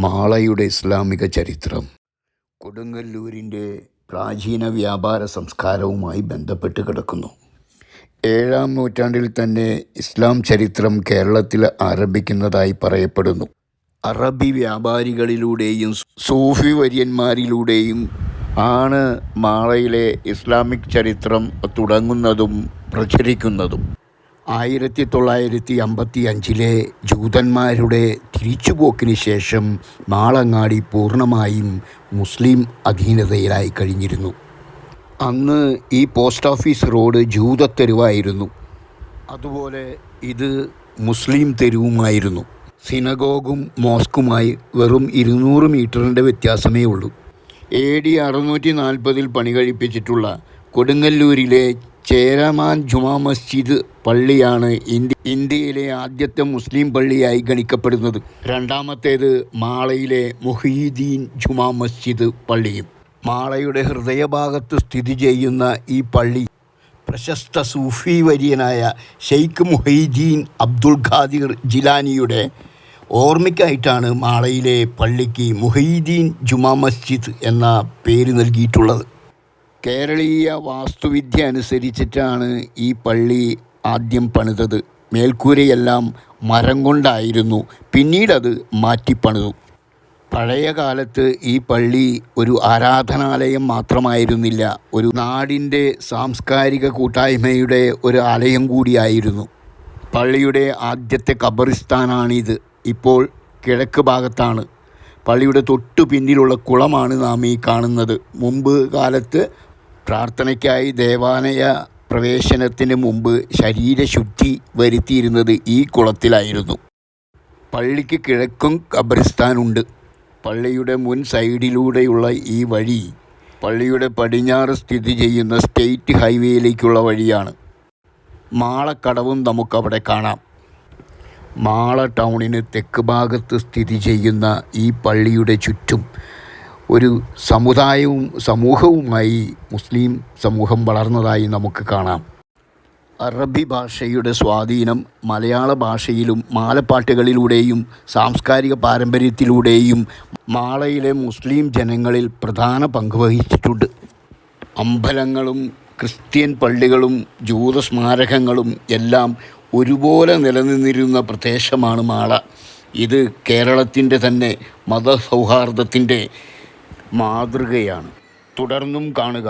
മാളയുടെ ഇസ്ലാമിക ചരിത്രം കൊടുങ്ങല്ലൂരിൻ്റെ പ്രാചീന വ്യാപാര സംസ്കാരവുമായി ബന്ധപ്പെട്ട് കിടക്കുന്നു. 7-ാം നൂറ്റാണ്ടിൽ തന്നെ ഇസ്ലാം ചരിത്രം കേരളത്തിൽ ആരംഭിക്കുന്നതായി പറയപ്പെടുന്നു. അറബി വ്യാപാരികളിലൂടെയും സൂഫി വര്യന്മാരിലൂടെയും ആണ് മാളയിലെ ഇസ്ലാമിക് ചരിത്രം തുടങ്ങുന്നതും പ്രചരിക്കുന്നതും. 1955 ജൂതന്മാരുടെ തിരിച്ചുപോക്കിന് ശേഷം മാളങ്ങാടി പൂർണ്ണമായും മുസ്ലിം അധീനതയിലായി കഴിഞ്ഞിരുന്നു. അന്ന് ഈ പോസ്റ്റ് ഓഫീസ് റോഡ് ജൂതത്തെരുവായിരുന്നു. അതുപോലെ ഇത് മുസ്ലിം തെരുവുമായിരുന്നു. സിനഗോഗും മോസ്കുമായി വെറും 200 മീറ്ററിൻ്റെ വ്യത്യാസമേ ഉള്ളൂ. AD 640 പണി കഴിപ്പിച്ചിട്ടുള്ള കൊടുങ്ങല്ലൂരിലെ ചേരമാൻ ജുമാ മസ്ജിദ് പള്ളിയാണ് ഇന്ത്യയിലെ ആദ്യത്തെ മുസ്ലിം പള്ളിയായി ഗണിക്കപ്പെടുന്നത്. രണ്ടാമത്തേത് മാളയിലെ മുഹീദ്ദീൻ ജുമാ മസ്ജിദ് പള്ളിയും. മാളയുടെ ഹൃദയഭാഗത്ത് സ്ഥിതി ചെയ്യുന്ന ഈ പള്ളി പ്രശസ്ത സൂഫി വര്യനായ ഷെയ്ഖ് മുഹീദ്ദീൻ അബ്ദുൽ ഖാദിർ ജിലാനിയുടെ ഓർമ്മയ്ക്കായിട്ടാണ് മാളയിലെ പള്ളിക്ക് മുഹീദ്ദീൻ ജുമാ മസ്ജിദ് എന്ന പേര് നൽകിയിട്ടുള്ളത്. കേരളീയ വാസ്തുവിദ്യ അനുസരിച്ചിട്ടാണ് ഈ പള്ളി ആദ്യം പണിതത്. മേൽക്കൂരയെല്ലാം മരം കൊണ്ടായിരുന്നു. പിന്നീടത് മാറ്റിപ്പണിതു. പഴയ കാലത്ത് ഈ പള്ളി ഒരു ആരാധനാലയം മാത്രമായിരുന്നില്ല, ഒരു നാടിൻ്റെ സാംസ്കാരിക കൂട്ടായ്മയുടെ ഒരു ആലയം കൂടിയായിരുന്നു. പള്ളിയുടെ ആദ്യത്തെ ഖബറിസ്ഥാനാണിത്. ഇപ്പോൾ കിഴക്ക് ഭാഗത്താണ്. പള്ളിയുടെ തൊട്ടു പിന്നിലുള്ള കുളമാണ് നാം ഈ കാണുന്നത്. മുമ്പ് കാലത്ത് പ്രാർത്ഥനയ്ക്കായി ദേവാലയ പ്രവേശനത്തിന് മുമ്പ് ശരീരശുദ്ധി വരുത്തിയിരുന്നത് ഈ കുളത്തിലായിരുന്നു. പള്ളിക്ക് കിഴക്കും ഖബറിസ്ഥാനുണ്ട്. പള്ളിയുടെ മുൻ സൈഡിലൂടെയുള്ള ഈ വഴി പള്ളിയുടെ പടിഞ്ഞാറ് സ്ഥിതി ചെയ്യുന്ന സ്റ്റേറ്റ് ഹൈവേയിലേക്കുള്ള വഴിയാണ്. മാളക്കടവും നമുക്കവിടെ കാണാം. മാള ടൗണിന് തെക്ക് ഭാഗത്ത് സ്ഥിതി ചെയ്യുന്ന ഈ പള്ളിയുടെ ചുറ്റും ഒരു സമൂഹവുമായി മുസ്ലിം സമൂഹം വളർന്നതായി നമുക്ക് കാണാം. അറബി ഭാഷയുടെ സ്വാധീനം മലയാള ഭാഷയിലും മാലപ്പാട്ടുകളിലൂടെയും സാംസ്കാരിക പാരമ്പര്യത്തിലൂടെയും മാളയിലെ മുസ്ലിം ജനങ്ങളിൽ പ്രധാന പങ്ക് വഹിച്ചിട്ടുണ്ട്. അമ്പലങ്ങളും ക്രിസ്ത്യൻ പള്ളികളും ജൂത സ്മാരകങ്ങളും എല്ലാം ഒരുപോലെ നിലനിന്നിരുന്ന പ്രദേശമാണ് മാള. ഇത് കേരളത്തിൻ്റെ തന്നെ മതസൗഹാർദ്ദത്തിൻ്റെ മാതൃകയാണ്. തുടർന്നും കാണുക.